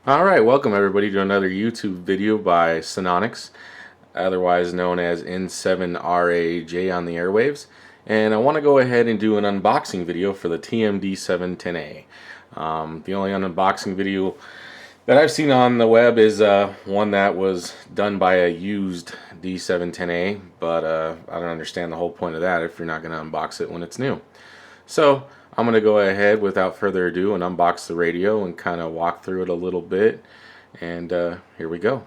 Alright, welcome everybody to another YouTube video by Sononics, otherwise known as N7RAJ on the airwaves. And I want to go ahead and do an unboxing video for the TM-D710a. The only unboxing video that I've seen on the web is one that was done by a used D710a, but I don't understand the whole point of that if you're not going to unbox it when it's new. So I'm going to go ahead without further ado and unbox the radio and kind of walk through it a little bit. And here we go.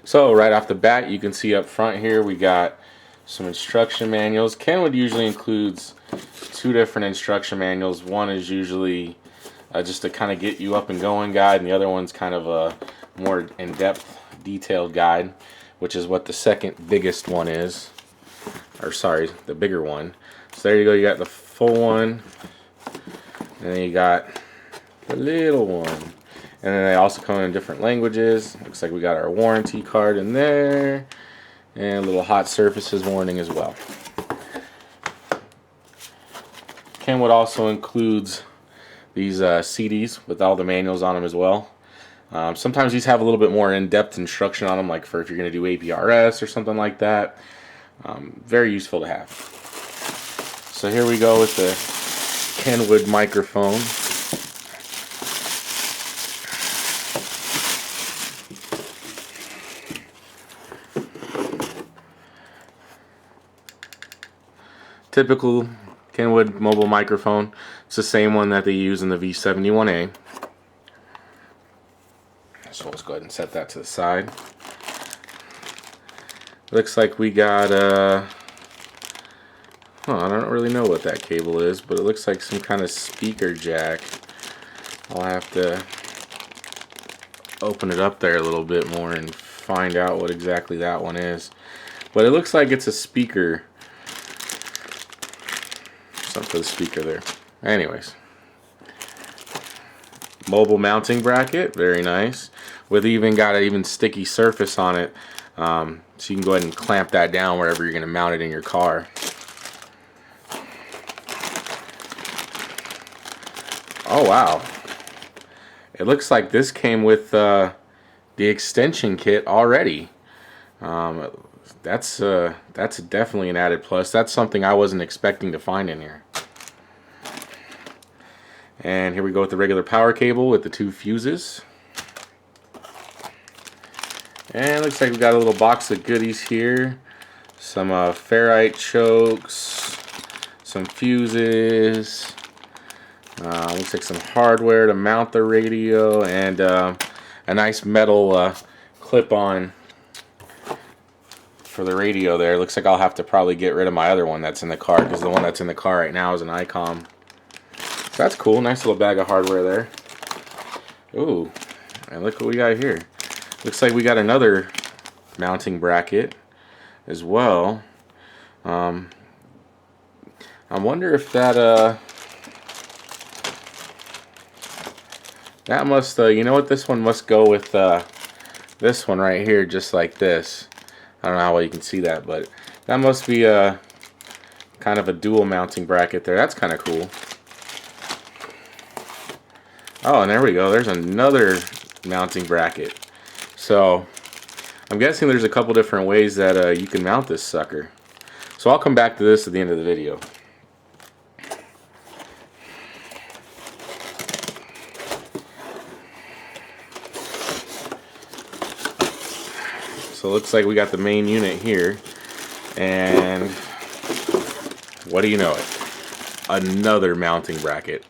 So right off the bat, you can see up front here we got some instruction manuals. Kenwood usually includes two different instruction manuals. One is usually just to kind of get you up and going guide, and the other one's kind of a more in-depth detailed guide, which is what the second biggest one is, or sorry, the bigger one. So there you go, you got the full one, and then you got the little one, and then they also come in different languages. Looks like we got our warranty card in there and a little hot surfaces warning as well. Kenwood also includes these CDs with all the manuals on them as well. Sometimes these have a little bit more in-depth instruction on them, like for if you're going to do APRS or something like that. Very useful to have. So here we go with the Kenwood microphone. Typical Kenwood mobile microphone. It's the same one that they use in the V71A. So let's go ahead and set that to the side. Looks like we got I don't really know what that cable is, but it looks like some kind of speaker jack. I'll have to open it up there a little bit more and find out what exactly that one is. But it looks like it's a speaker. Something for the speaker there. Anyways, mobile mounting bracket, very nice, with even got an even sticky surface on it, so you can go ahead and clamp that down wherever you're going to mount it in your car. Oh wow, it looks like this came with the extension kit already. That's definitely an added plus. That's something I wasn't expecting to find in here. And here we go with the regular power cable with the two fuses. And it looks like we got a little box of goodies here. Some ferrite chokes, some fuses, looks like some hardware to mount the radio, and a nice metal clip-on for the radio there. Looks like I'll have to probably get rid of my other one that's in the car, because the one that's in the car right now is an ICOM. So that's cool. Nice little bag of hardware there. Ooh, and look what we got here. Looks like we got another mounting bracket as well. I wonder if that that must you know what, this one must go with this one right here, just like this. I don't know how well you can see that, but that must be a kind of a dual mounting bracket there. That's kind of cool. Oh, and there we go. There's another mounting bracket. So I'm guessing there's a couple different ways that you can mount this sucker. So I'll come back to this at the end of the video. So it looks like we got the main unit here, and what do you know it? Another mounting bracket.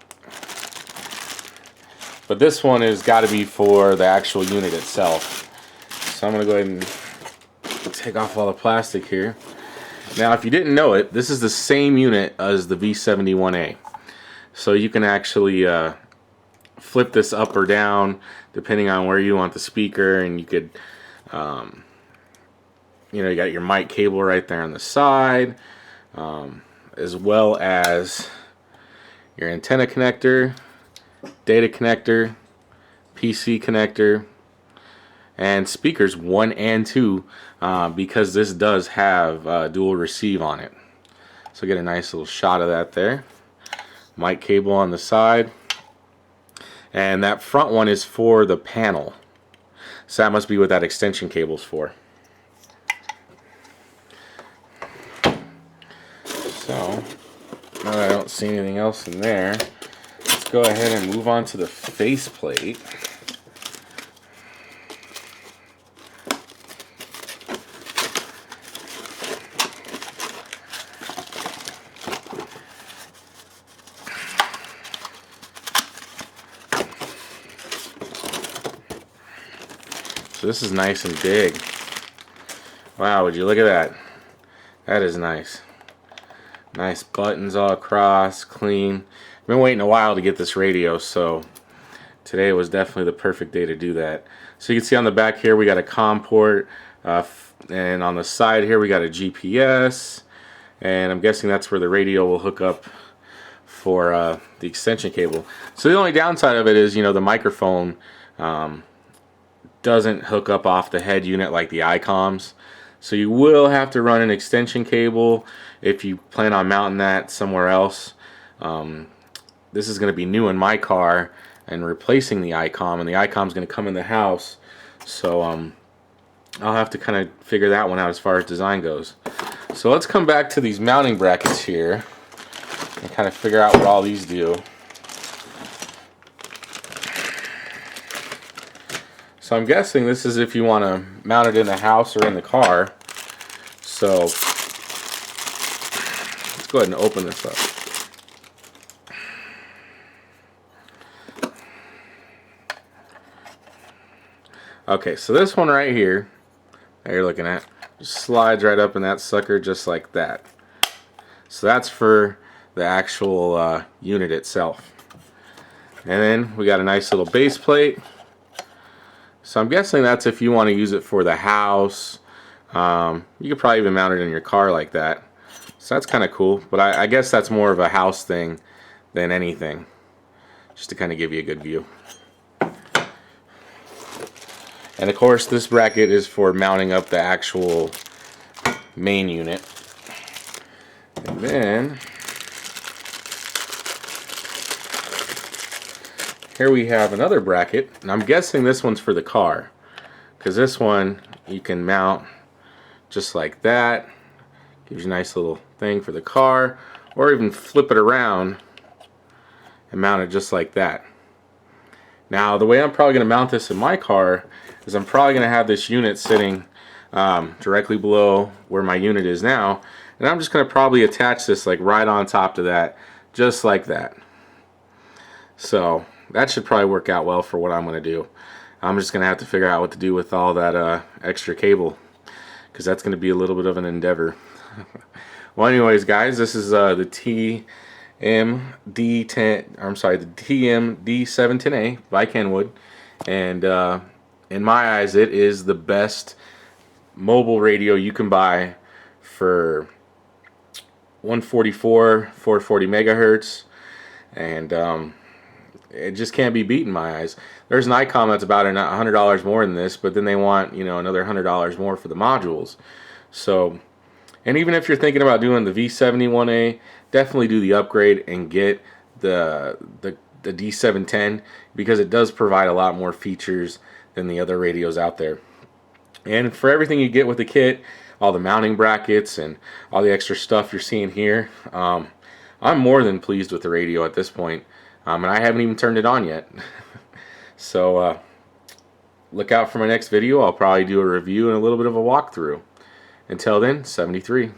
But this one has got to be for the actual unit itself. So I'm going to go ahead and take off all the plastic here. Now, if you didn't know it, this is the same unit as the V71A. So you can actually flip this up or down depending on where you want the speaker, and you could, you know, you got your mic cable right there on the side, as well as your antenna connector, data connector, PC connector, and speakers 1 and 2, because this does have dual receive on it. So get a nice little shot of that there. Mic cable on the side, and that front one is for the panel, so that must be what that extension cable's for. So now that I don't see anything else in there, let's go ahead and move on to the faceplate. So this is nice and big. Wow, would you look at that? That is nice. Nice buttons all across, clean. I've been waiting a while to get this radio, so today was definitely the perfect day to do that. So you can see on the back here we got a COM port, and on the side here we got a GPS, and I'm guessing that's where the radio will hook up for the extension cable. So the only downside of it is, you know, the microphone doesn't hook up off the head unit like the iComs. So you will have to run an extension cable if you plan on mounting that somewhere else. This is going to be new in my car and replacing the iCom, and the iCom is going to come in the house. So I'll have to kind of figure that one out as far as design goes. So let's come back to these mounting brackets here and kind of figure out what all these do. So I'm guessing this is if you want to mount it in the house or in the car. So let's go ahead and open this up. Okay, so this one right here that you're looking at just slides right up in that sucker just like that. So that's for the actual unit itself. And then we got a nice little base plate. So I'm guessing that's if you want to use it for the house. You could probably even mount it in your car like that. So that's kind of cool. But I guess that's more of a house thing than anything. Just to kind of give you a good view. And of course this bracket is for mounting up the actual main unit. And then here we have another bracket, and I'm guessing this one's for the car, because this one you can mount just like that. Gives you a nice little thing for the car, or even flip it around and mount it just like that. Now the way I'm probably going to mount this in my car is I'm probably going to have this unit sitting directly below where my unit is now, and I'm just going to probably attach this like right on top to that, just like that. So that should probably work out well for what I'm going to do. I'm just going to have to figure out what to do with all that extra cable, because that's going to be a little bit of an endeavor. Well, anyways, guys, this is the TM-D710a by Kenwood, and in my eyes, it is the best mobile radio you can buy for 144, 440 megahertz, and it just can't be beat in my eyes. There's an iCom that's about $100 more than this, but then they want, you know, another $100 more for the modules. So, and even if you're thinking about doing the V71A, definitely do the upgrade and get the D710, because it does provide a lot more features than the other radios out there. And for everything you get with the kit, all the mounting brackets and all the extra stuff you're seeing here, I'm more than pleased with the radio at this point. And I haven't even turned it on yet. So look out for my next video. I'll probably do a review and a little bit of a walkthrough. Until then, 73.